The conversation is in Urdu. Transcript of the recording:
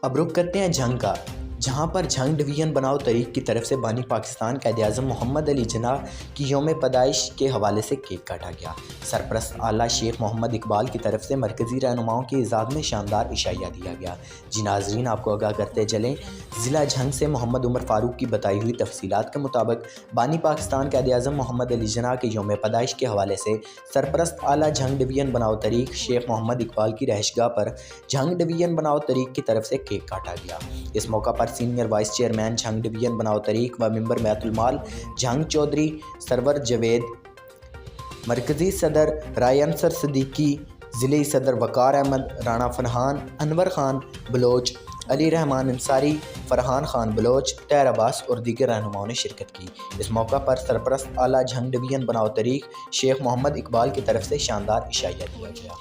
اب رخ کرتے ہیں جھنگ کا، جہاں پر جھنگ ڈویژن بناؤ تحریک کی طرف سے بانی پاکستان قائد اعظم محمد علی جناح کی یوم پیدائش کے حوالے سے کیک کاٹا گیا۔ سرپرست اعلیٰ شیخ محمد اقبال کی طرف سے مرکزی رہنماؤں کی اعزاز میں شاندار عشائیہ دیا گیا۔ جی ناظرین، آپ کو آگاہ کرتے چلیں، ضلع جھنگ سے محمد عمر فاروق کی بتائی ہوئی تفصیلات کے مطابق بانی پاکستان قائد اعظم محمد علی جناح کے یوم پیدائش کے حوالے سے سرپرست اعلیٰ جھنگ ڈویژن بناؤ تحریک شیخ محمد اقبال کی رہائش گاہ پر جھنگ ڈویژن بناؤ تحریک کی طرف سے کیک کاٹا گیا۔ اس موقع پر senior vice chairman Jhang division بناؤ تحریک و ممبر بیت المال جھنگ چودھری سرور جاوید، مرکزی صدر رائے انصر صدیقی، ضلعی صدر وقار احمد، رانا فرحان، انور خان بلوچ، علی رحمان انصاری، فرحان خان بلوچ، طاہر عباس اور دیگر رہنماؤں نے شرکت کی۔ اس موقع پر سرپرست اعلیٰ جھنگ ڈویژن بناؤ تحریک شیخ محمد اقبال کی طرف سے شاندار عشائیہ دیا گیا۔